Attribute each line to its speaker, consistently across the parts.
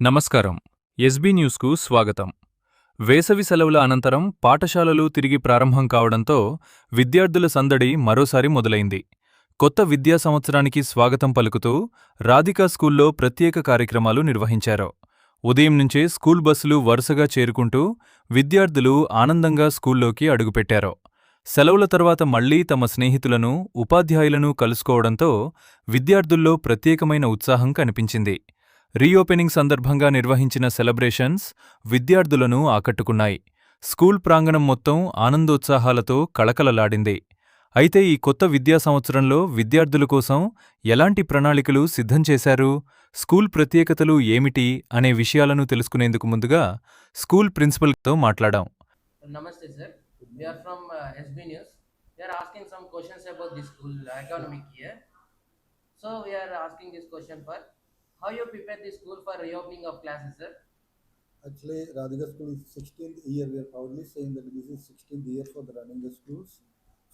Speaker 1: నమస్కారం. ఎస్బీ న్యూస్కు స్వాగతం. వేసవి సెలవుల అనంతరం పాఠశాలలు తిరిగి ప్రారంభం కావడంతో విద్యార్థుల సందడి మరోసారి మొదలైంది. కొత్త విద్యా సంవత్సరానికి స్వాగతం పలుకుతూ రాధికా స్కూల్లో ప్రత్యేక కార్యక్రమాలు నిర్వహించారు. ఉదయం నుంచే స్కూల్ బస్సులు వరుసగా చేరుకుంటూ విద్యార్థులు ఆనందంగా స్కూల్లోకి అడుగుపెట్టారు. సెలవుల తర్వాత మళ్లీ తమ స్నేహితులను, ఉపాధ్యాయులను కలుసుకోవడంతో విద్యార్థుల్లో ప్రత్యేకమైన ఉత్సాహం కనిపించింది. రీఓపెనింగ్ సందర్భంగా నిర్వహించిన సెలబ్రేషన్స్ విద్యార్థులను ఆకట్టుకున్నాయి. స్కూల్ ప్రాంగణం మొత్తం ఆనందోత్సాహాలతో కళకళలాడింది. అయితే ఈ కొత్త విద్యా సంవత్సరంలో విద్యార్థుల కోసం ఎలాంటి ప్రణాళికలు సిద్ధం చేశారు, స్కూల్ ప్రత్యేకతలు ఏమిటి అనే విషయాలను తెలుసుకునేందుకు ముందుగా స్కూల్ ప్రిన్సిపల్తో మాట్లాడాం.
Speaker 2: Namaste sir, we are from SB News. We are asking some questions about the school academic year. So we are asking this question for how you prepare the school for reopening of classes, sir?
Speaker 3: Actually, Radhika School is 16th year. We are proudly saying that this is 16th year for the running the schools.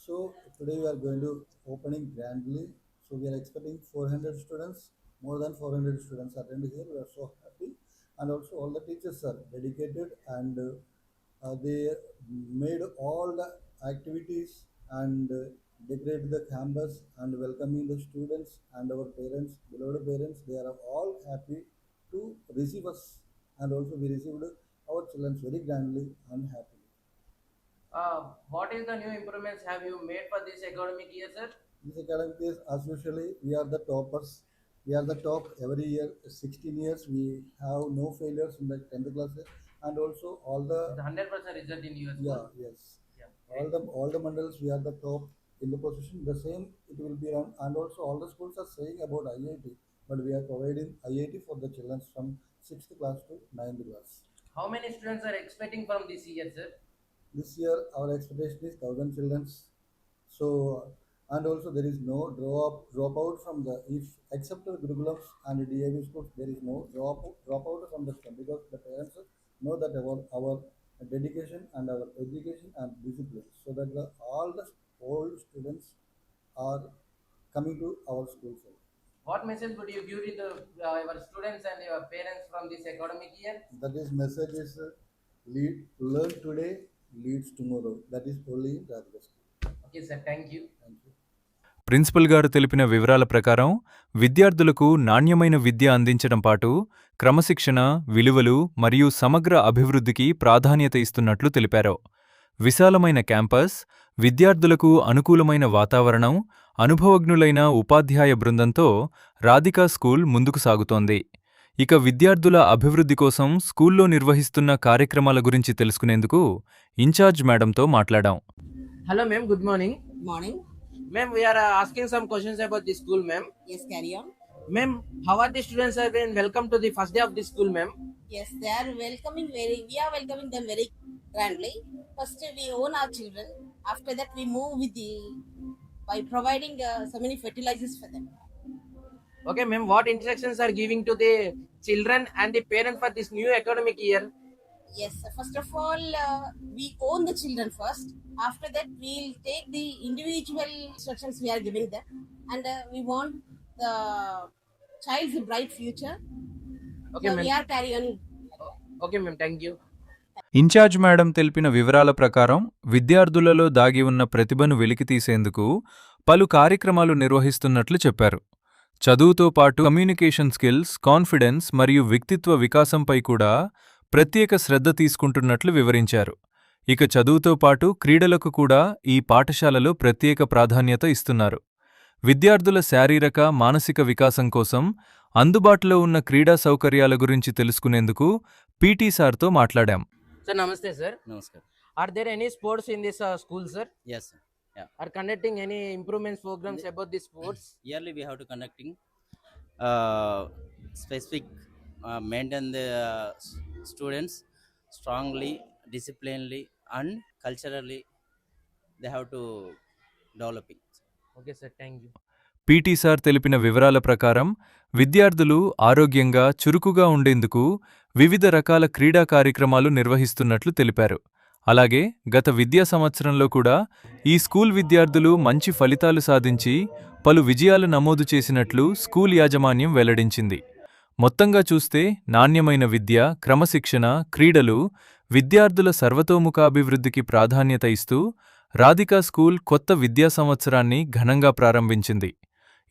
Speaker 3: So today we are going to opening grandly. So we are expecting 400 students. More than 400 students attend here. We are so happy, and also all the teachers are dedicated and they made all the activities and decorate the campus and welcoming the students and our parents, beloved parents. They are all happy to receive us, and also we received our children very grandly and happily.
Speaker 2: What is the new improvements have you made for this academic year, sir?
Speaker 3: This academic year, as usually, we are the toppers. We are the top every year. 16 years we have no failures in the 10th class, and also all the
Speaker 2: 100% result in your school?
Speaker 3: yeah yes
Speaker 2: Yeah.
Speaker 3: all the mandals we are the top in the position. The same it will be around, and also all the schools are saying about IIT, but we are providing IIT for the children from 6th class to 9th class.
Speaker 2: How many students are expecting from this year, sir?
Speaker 3: This year our expectation is 1000 children. So, and also there is no dropout from the, if except the Gurukulams and DAV schools, there is no dropout from the STEM, because the parents know that our dedication and our education and discipline, so that all the old students are coming to our schools.
Speaker 2: What message would you give to the, your students and your parents from this academic year?
Speaker 3: That is message is learn today, leads tomorrow. That is only Radhika School.
Speaker 2: Okay sir, thank you.
Speaker 3: Thank you.
Speaker 1: Principal గారు తెలిపిన వివరాల ప్రకారం విద్యార్థులకు నాణ్యమైన విద్య అందించడం పాటు క్రమశిక్షణ, విలువలు మరియు సమగ్ర అభివృద్ధికి ప్రాధాన్యత ఇస్తున్నట్లు తెలిపారు. విశాలమైన క్యాంపస్, విద్యార్థులకు అనుకూలమైన వాతావరణం, అనుభవజ్ఞులైన ఉపాధ్యాయ బృందంతో రాధికా స్కూల్ ముందుకు సాగుతోంది. ఇక విద్యార్థుల అభివృద్ధి కోసం స్కూల్లో నిర్వహిస్తున్న కార్యక్రమాల గురించి తెలుసుకునేందుకు ఇన్ఛార్జ్ మేడంతో మాట్లాడాం.
Speaker 2: Hello ma'am, good morning.
Speaker 4: Morning.
Speaker 2: Ma'am, we are asking some questions about the school, ma'am.
Speaker 4: Yes, carry on.
Speaker 2: Ma'am, how are the students have been welcome to the first day of the school, ma'am?
Speaker 4: Yes, we are welcoming them very grandly. First, we own our children. After that, we move with by providing so many fertilizers for them.
Speaker 2: Okay, ma'am, what instructions are giving to the children and the parents for this new academic year?
Speaker 4: Yes, first of all, we own the children first. After that, we'll take the individual instructions we are giving them, and we want the child's bright future.
Speaker 2: Okay,
Speaker 4: So
Speaker 2: ma'am.
Speaker 4: we are carrying on.
Speaker 2: Okay, ma'am, thank you.
Speaker 1: In charge madam తెలిపిన వివరాల ప్రకారం విద్యార్థులలో దాగి ఉన్న ప్రతిభను వెలికితీసేందుకు పలు కార్యక్రమాలు నిర్వహిస్తున్నట్లు చెప్పారు. చదువుతో పాటు కమ్యూనికేషన్ స్కిల్స్, కాన్ఫిడెన్స్ మరియు వ్యక్తిత్వ వికాసంపై కూడా ప్రత్యేక శ్రద్ధ తీసుకుంటున్నట్లు వివరించారు. ఇక చదువుతో పాటు క్రీడలకు కూడా ఈ పాఠశాలలో ప్రత్యేక ప్రాధాన్యత ఇస్తున్నారు. విద్యార్థుల శారీరక, మానసిక వికాసం కోసం అందుబాటులో ఉన్న క్రీడా సౌకర్యాల గురించి తెలుసుకునేందుకు పీటీ సార్తో మాట్లాడాం.
Speaker 2: Sir, namaste, sir.
Speaker 5: Namaskar.
Speaker 2: Are there any sports in this school, sir?
Speaker 5: Yes, sir. Yeah.
Speaker 2: Are conducting any improvements programs about the sports?
Speaker 5: Yearly we have to conducting specific maintain the students strongly, disciplinedly, and culturally. They have to developing.
Speaker 2: Okay, sir. Thank you.
Speaker 1: PT sir తెలిపిన వివరాల ప్రకారం విద్యార్థులు ఆరోగ్యంగా, చురుకుగా ఉండేందుకు వివిధ రకాల క్రీడా కార్యక్రమాలు నిర్వహిస్తున్నట్లు తెలిపారు. అలాగే గత విద్యా సంవత్సరంలో కూడా ఈ స్కూల్ విద్యార్థులు మంచి ఫలితాలు సాధించి పలు విజయాలు నమోదు చేసినట్లు స్కూల్ యాజమాన్యం వెల్లడించింది. మొత్తంగా చూస్తే నాణ్యమైన విద్య, క్రమశిక్షణ, క్రీడలు విద్యార్థుల సర్వతోముఖాభివృద్ధికి ప్రాధాన్యత ఇస్తూ రాధికా స్కూల్ కొత్త విద్యా సంవత్సరాన్ని ఘనంగా ప్రారంభించింది.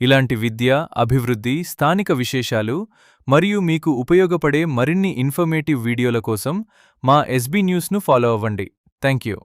Speaker 1: ఇలాంటి విద్య, అభివృద్ధి, స్థానిక విశేషాలు మరియు మీకు ఉపయోగపడే మరిన్ని ఇన్ఫర్మేటివ్ వీడియోల కోసం మా ఎస్బీ న్యూస్ను ఫాలో అవ్వండి. థాంక్యూ.